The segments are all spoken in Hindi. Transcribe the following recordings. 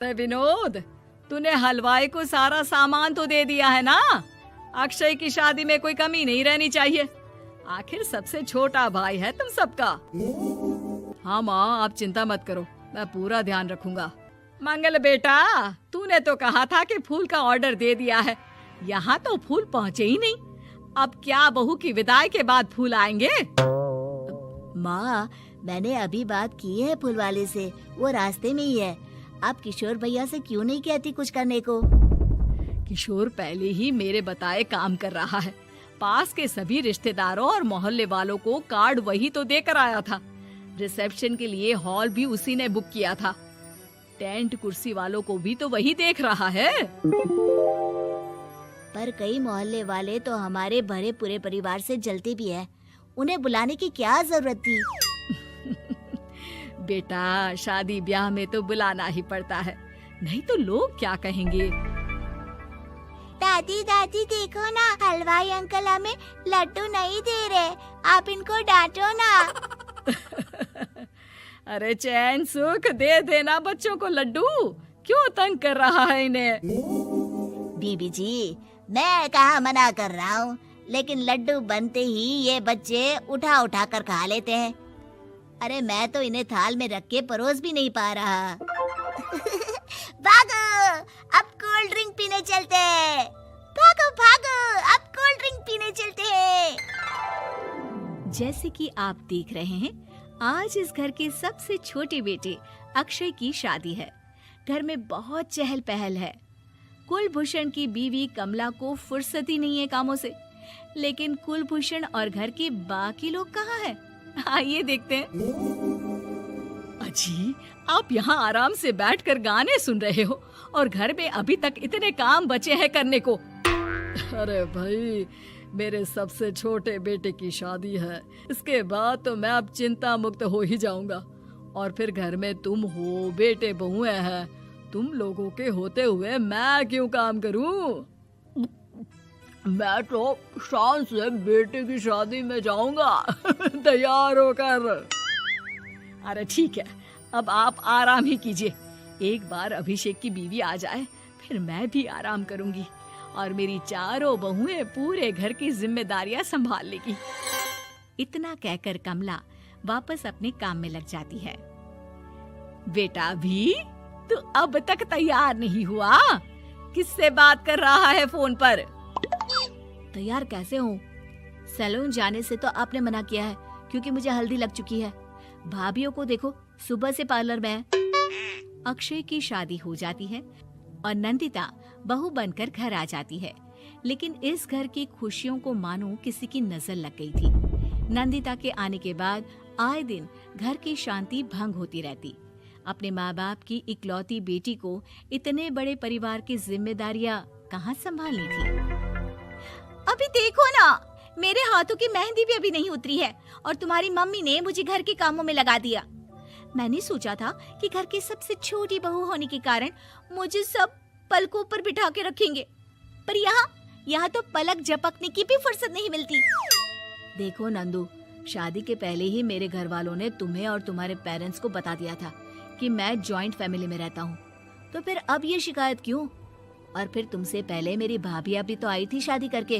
तो विनोद, तूने हलवाई को सारा सामान तो दे दिया है ना? अक्षय की शादी में कोई कमी नहीं रहनी चाहिए। आखिर सबसे छोटा भाई है तुम सबका। हाँ माँ, आप चिंता मत करो, मैं पूरा ध्यान रखूंगा। मंगल बेटा, तूने तो कहा था कि फूल का ऑर्डर दे दिया है, यहाँ तो फूल पहुँचे ही नहीं। अब क्या बहू की विदाई के बाद फूल आएंगे? माँ, मैंने अभी बात की है फूल वाले से, वो रास्ते में ही है। आप किशोर भैया से क्यों नहीं कहती कुछ करने को? किशोर पहले ही मेरे बताए काम कर रहा है। पास के सभी रिश्तेदारों और मोहल्ले वालों को कार्ड वही तो देकर आया था। रिसेप्शन के लिए हॉल भी उसी ने बुक किया था। टेंट कुर्सी वालों को भी तो वही देख रहा है। पर कई मोहल्ले वाले तो हमारे भरे पूरे परिवार से जलते भी हैं। उन्हें बुलाने की क्या जरूरत थी? बेटा, शादी ब्याह में तो बुलाना ही पड़ता है, नहीं तो लोग क्या कहेंगे। दादी दादी देखो ना, हलवाई अंकल हमें लड्डू नहीं दे रहे, आप इनको डांटो ना। अरे चैन सुख दे देना बच्चों को लड्डू, क्यों तंग कर रहा है इन्हें? बीबी जी, मैं कहाँ मना कर रहा हूँ, लेकिन लड्डू बनते ही ये बच्चे उठा उठा कर खा लेते हैं। अरे मैं तो इन्हें थाल में रख के परोस भी नहीं पा रहा। भागो, अब कोल्ड ड्रिंक पीने चलते हैं। भागो भागो, अब कोल्ड ड्रिंक पीने चलते हैं। जैसे कि आप देख रहे हैं, आज इस घर के सबसे छोटे बेटे अक्षय की शादी है। घर में बहुत चहल पहल है। कुलभूषण की बीवी कमला को फुर्सत ही नहीं है कामों से, लेकिन कुलभूषण और घर के बाकी लोग कहाँ हैं? आइए देखते हैं। अजी, आप यहाँ आराम से बैठकर गाने सुन रहे हो और घर में अभी तक इतने काम बचे हैं करने को। अरे भाई, मेरे सबसे छोटे बेटे की शादी है, इसके बाद तो मैं अब चिंता मुक्त हो ही जाऊंगा। और फिर घर में तुम हो, बेटे बहुएं हैं, तुम लोगों के होते हुए मैं क्यों काम करूं? मैं तो शान से बेटे की शादी में जाऊंगा तैयार होकर। अरे ठीक है, अब आप आराम ही कीजिए। एक बार अभिषेक की बीवी आ जाए, फिर मैं भी आराम करूंगी और मेरी चारों बहुएं पूरे घर की जिम्मेदारियां संभाल लेगी। इतना कहकर कमला वापस अपने काम में लग जाती है। बेटा भी, तू अब तक तैयार नहीं हुआ? किससे बात कर रहा है फोन पर? तैयार कैसे हूँ? सैलून जाने से तो आपने मना किया है, क्योंकि मुझे हल्दी लग चुकी है। भाभीयों को देखो, सुबह से पार्लर में है। अक्षय की शादी हो जाती है और नंदिता बहू बनकर घर आ जाती है, लेकिन इस घर की खुशियों को मानो किसी की नजर लग गई थी। नंदिता के आने के बाद आए दिन घर की शांति भंग होती रहती। अपने माँ बाप की इकलौती बेटी को इतने बड़े परिवार की जिम्मेदारियां कहाँ संभालनी थी? अभी देखो ना, मेरे हाथों की मेहंदी भी अभी नहीं उतरी है और तुम्हारी मम्मी ने मुझे घर के कामों में लगा दिया। मैंने सोचा था कि घर की सबसे छोटी बहू होने के कारण मुझे सब पलकों पर बिठा के रखेंगे, पर यहाँ तो पलक झपकने की भी फुर्सत नहीं मिलती। देखो नंदू, शादी के पहले ही मेरे घर वालों ने तुम्हें और तुम्हारे पेरेंट्स को बता दिया था कि मैं जॉइंट फैमिली में रहता हूँ, तो फिर अब ये शिकायत क्यों? और फिर तुमसे पहले मेरी भाभी भी तो आई थी शादी करके,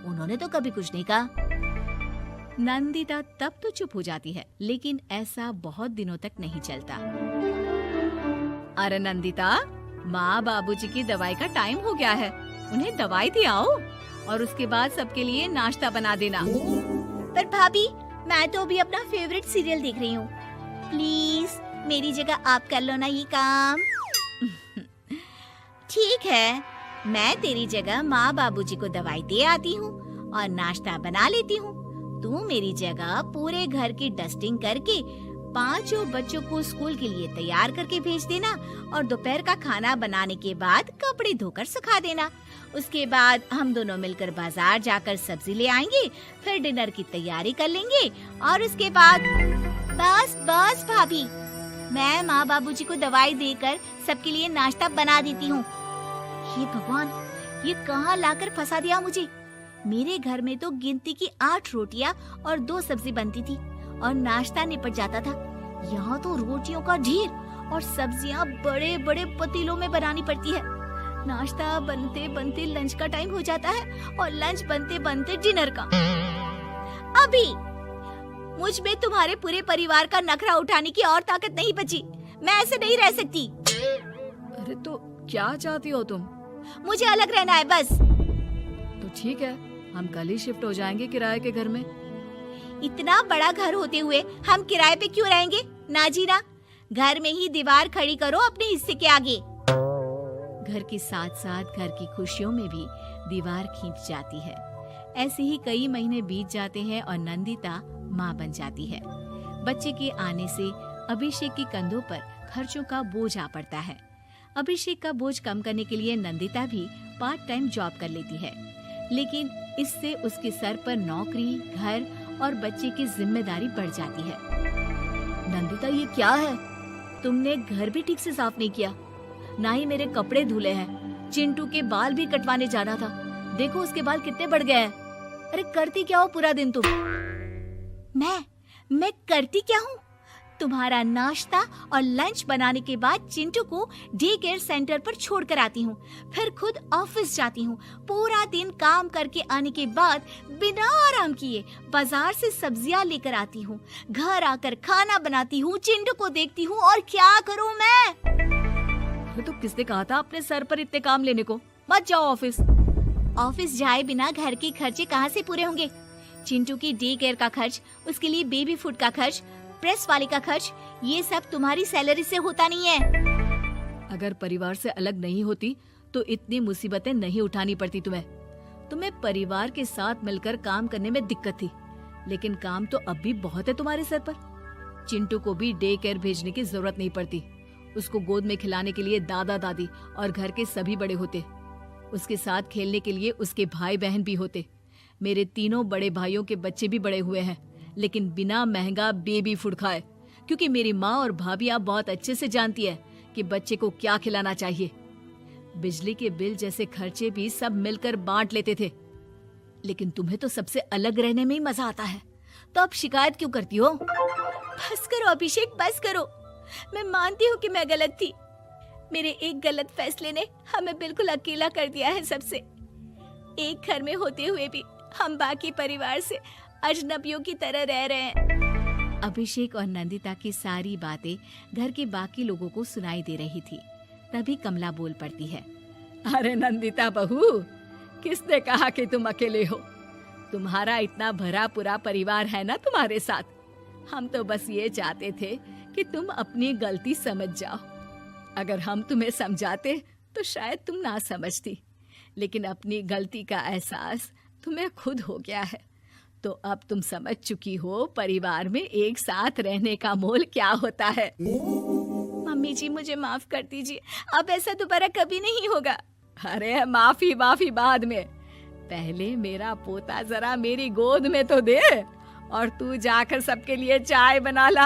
उन्होंने तो कभी कुछ नहीं कहा। नंदिता तब तो चुप हो जाती है, लेकिन ऐसा बहुत दिनों तक नहीं चलता। अरे नंदिता, माँ बाबूजी की दवाई का टाइम हो गया है, उन्हें दवाई दिलाओ और उसके बाद सबके लिए नाश्ता बना देना। पर भाभी, मैं तो अभी अपना फेवरेट सीरियल देख रही हूँ। प्लीज मेरी जगह आप कर लो ना ये काम। ठीक है, मैं तेरी जगह माँ बाबूजी को दवाई दे आती हूँ और नाश्ता बना लेती हूँ। तू मेरी जगह पूरे घर की डस्टिंग करके 5 बच्चों को स्कूल के लिए तैयार करके भेज देना और दोपहर का खाना बनाने के बाद कपड़े धोकर सुखा देना। उसके बाद हम दोनों मिलकर बाजार जाकर सब्जी ले आएंगे, फिर डिनर की तैयारी कर लेंगे और उसके बाद बस भाभी, मैं माँ बाबूजी को दवाई देकर सबके लिए नाश्ता बना देती हूँ। हे भगवान, ये कहाँ लाकर फंसा दिया मुझे। मेरे घर में तो गिनती की 8 रोटियां और 2 सब्जी बनती थी और नाश्ता निपट जाता था। यहाँ तो रोटियों का ढेर और सब्जियां बड़े बड़े पतीलों में बनानी पड़ती है। नाश्ता बनते बनते लंच का टाइम हो जाता है और लंच बनते बनते डिनर का। अभी मुझ में तुम्हारे पूरे परिवार का नखरा उठाने की और ताकत नहीं बची। मैं ऐसे नहीं रह सकती। अरे तो क्या चाहती हो तुम? मुझे अलग रहना है बस। तो ठीक है, हम कल ही शिफ्ट हो जाएंगे किराए के घर में। इतना बड़ा घर होते हुए हम किराए पे क्यों रहेंगे? ना जी ना, घर में ही दीवार खड़ी करो अपने हिस्से के आगे। घर के साथ साथ घर की खुशियों में भी दीवार खींच जाती है। ऐसे ही कई महीने बीत जाते हैं और नंदिता माँ बन जाती है। बच्चे के आने से अभिषेक के कंधों पर खर्चों का बोझ आ पड़ता है। अभिषेक का बोझ कम करने के लिए नंदिता भी पार्ट टाइम जॉब कर लेती है, लेकिन इससे उसके सर पर नौकरी, घर और बच्चे की जिम्मेदारी बढ़ जाती है। नंदिता, ये क्या है? तुमने घर भी ठीक से साफ नहीं किया, ना ही मेरे कपड़े धुले हैं। चिंटू के बाल भी कटवाने जाना था, देखो उसके बाल कितने बढ़ गए हैं। अरे करती क्या हो पूरा दिन तुम? मैं करती क्या हूँ? तुम्हारा नाश्ता और लंच बनाने के बाद चिंटू को डे केयर सेंटर पर छोड़ कर आती हूँ, फिर खुद ऑफिस जाती हूँ। पूरा दिन काम करके आने के बाद बिना आराम किए बाजार से सब्जियाँ लेकर आती हूँ, घर आकर खाना बनाती हूँ, चिंटू को देखती हूँ और क्या करूँ मैं? तो किसने कहा था अपने सर पर इतने काम लेने को? मत जाओ ऑफिस। ऑफिस जाए बिना घर के खर्चे कहाँ से पूरे होंगे? चिंटू की डे केयर का खर्च, उसके लिए बेबी फूड का खर्च, प्रेस वाले का खर्च, ये सब तुम्हारी सैलरी से होता नहीं है। अगर परिवार से अलग नहीं होती तो इतनी मुसीबतें नहीं उठानी पड़ती तुम्हें परिवार के साथ मिलकर काम करने में दिक्कत थी, लेकिन काम तो अब भी बहुत है तुम्हारे सर पर। चिंटू को भी डे केयर भेजने की जरूरत नहीं पड़ती। उसको गोद में खिलाने के लिए दादा दादी और घर के सभी बड़े होते। उसके साथ खेलने के लिए उसके भाई बहन भी होते। मेरे तीनों बड़े भाइयों के बच्चे भी बड़े हुए हैं, लेकिन बिना महंगा बेबी फूड खाए, क्योंकि मेरी माँ और भाभियाँ बहुत अच्छे से जानती है कि बच्चे को क्या खिलाना चाहिए। बिजली के बिल जैसे खर्चे भी सब मिलकर बांट लेते थे, लेकिन तुम्हें तो सबसे अलग रहने में ही मजा आता है, तो अब शिकायत क्यों करती हो? बस करो अभिषेक, बस करो। मैं मानती हूँ कि मैं गलत थी। मेरे एक गलत फैसले ने हमें बिल्कुल अकेला कर दिया है सबसे। एक घर में होते हुए भी हम बाकी परिवार से अजनबियों की तरह रह रहे हैं। अभिषेक और नंदिता की सारी बातें घर के बाकी लोगों को सुनाई दे रही थी। तभी कमला बोल पड़ती है। अरे नंदिता बहू, किसने कहा कि तुम अकेले हो? तुम्हारा इतना भरा पूरा परिवार है ना तुम्हारे साथ। हम तो बस ये चाहते थे कि तुम अपनी गलती समझ जाओ। अगर हम तुम्हें समझाते तो शायद तुम ना समझती, लेकिन अपनी गलती का एहसास तुम्हें खुद हो गया है, तो अब तुम समझ चुकी हो परिवार में एक साथ रहने का मोल क्या होता है। मम्मी जी, मुझे माफ कर दीजिए, अब ऐसा दोबारा कभी नहीं होगा। अरे माफी बाद में, पहले मेरा पोता जरा मेरी गोद में तो दे, और तू जाकर सबके लिए चाय बना ला।